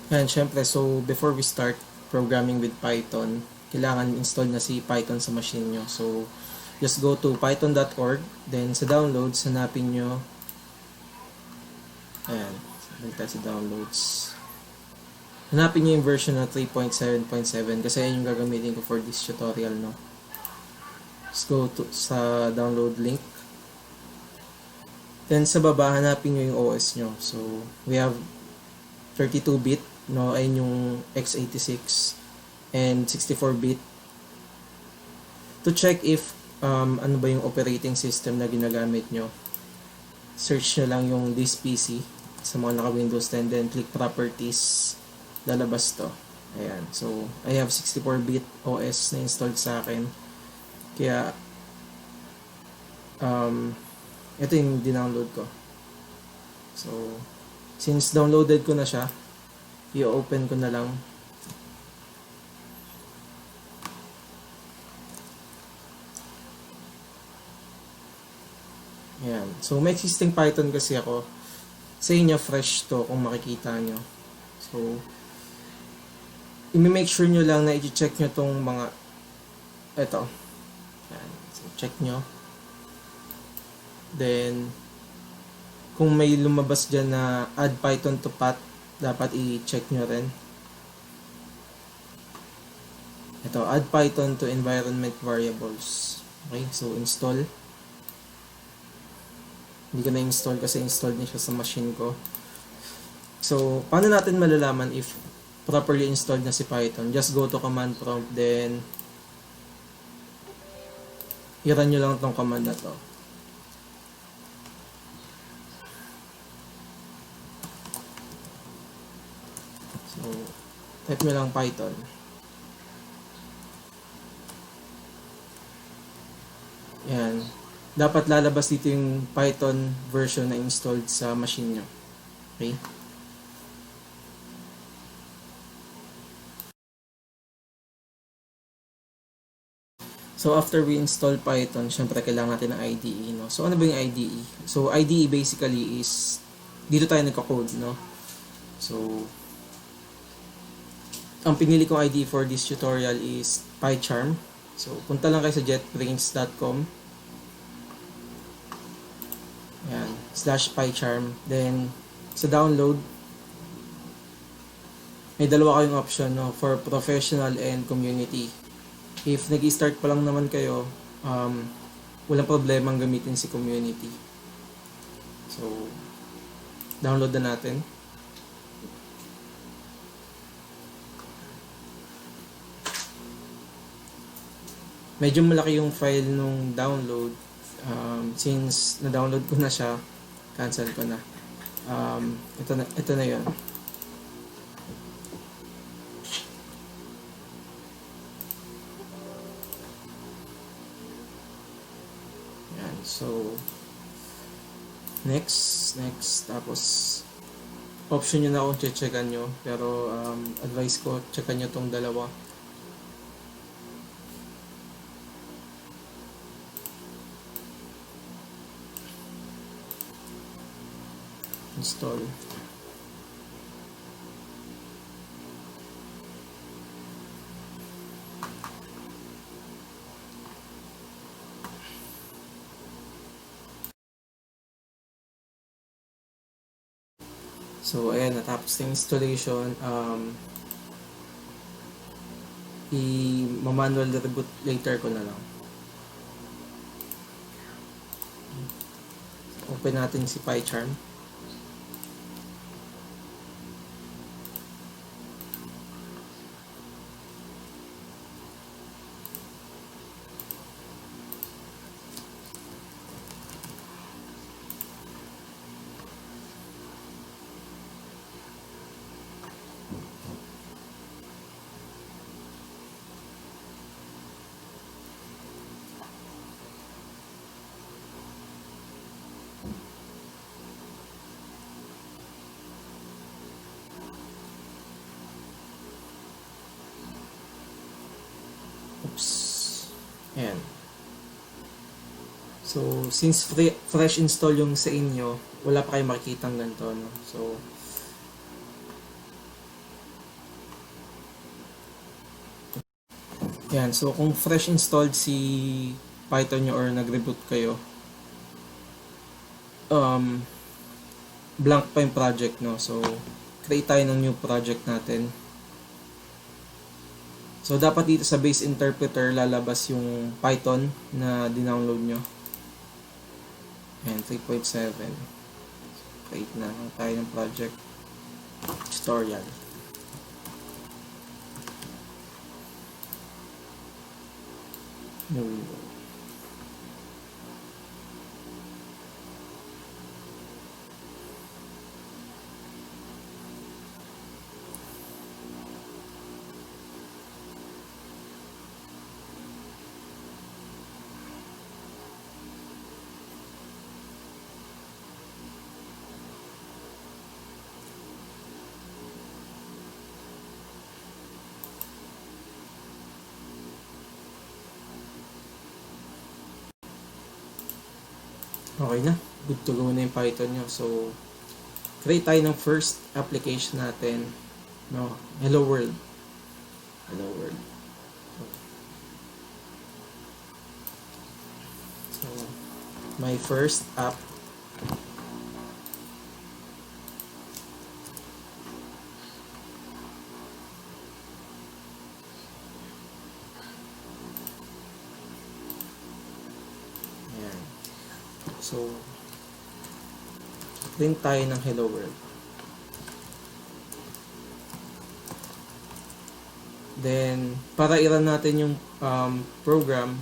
Yan, syempre, so before we start programming with Python, kailangan install na si Python sa machine nyo. So, just go to python.org, then sa downloads, hanapin nyo, ayan, balik sa downloads. Hanapin nyo yung version na 3.7.7 kasi yan yung gagamitin ko for this tutorial, no? Just go to, sa download link. Then sa baba, hanapin nyo yung OS nyo. So, we have 32-bit, no, ay yung x86 and 64-bit. To check if ano ba yung operating system na ginagamit nyo, search nyo lang yung this PC sa mga naka Windows 10, then click properties, lalabas to. Ayan, so I have 64-bit OS na installed sa akin, kaya ito yung dinownload ko. So since downloaded ko na siya, i-open ko na lang. Ayan. So may existing Python kasi ako. Sa inyo fresh to kung makikita nyo. So i-make sure nyo lang na i-check nyo tong mga ito. Ayan. So check nyo. Then kung may lumabas dyan na add Python to path, dapat i-check nyo rin. Ito, add Python to environment variables. Okay, so install. Hindi ko na-install kasi installed niya siya sa machine ko. So, paano natin malalaman if properly installed na si Python? Just go to command prompt, then i-run nyo lang tong command na to. So, type nyo lang Python. Yan. Dapat lalabas dito yung Python version na installed sa machine nyo. Okay? So, after we install Python, syempre kailangan natin ng IDE, no? So, ano ba yung IDE? So, IDE basically is, dito tayo nagka-code, no? So, ang pinili kong IDE for this tutorial is PyCharm. So, punta lang kayo sa jetbrains.com. Ayan, /PyCharm. Then, sa download, may dalawa kayong option, no, for professional and community. If nag-i-start pa lang naman kayo, walang problema ang gamitin si community. So, download na natin. Medyo malaki yung file nung download. Since na-download ko na siya, cancel ko na. Ito na yun. Yan. So, next. Tapos, option nyo na kung checkan nyo. Pero, advice ko, checkan nyo tong dalawa. Install. So, ayan, natapos na installation. I-manual reboot later ko na lang. Open natin si PyCharm. Oops. Ayan. So, since fresh install yung sa inyo, wala pa kayo makikita ng ganito, no? So, Yan, so kung fresh installed si Python nyo or nag-reboot kayo, blank pa yung project, no? So, create tayo ng new project natin. So, dapat dito sa base interpreter, lalabas yung Python na dinownload nyo. Ayan, 3.7. Create na tayo ng project. Tutorial. New. Okay na. Good to go na yung Python nyo. So, create tayo ng first application natin. No? Hello world. Hello world. So, my first app. Ayan. So, print tayo ng hello world. Then, para i-run natin yung program,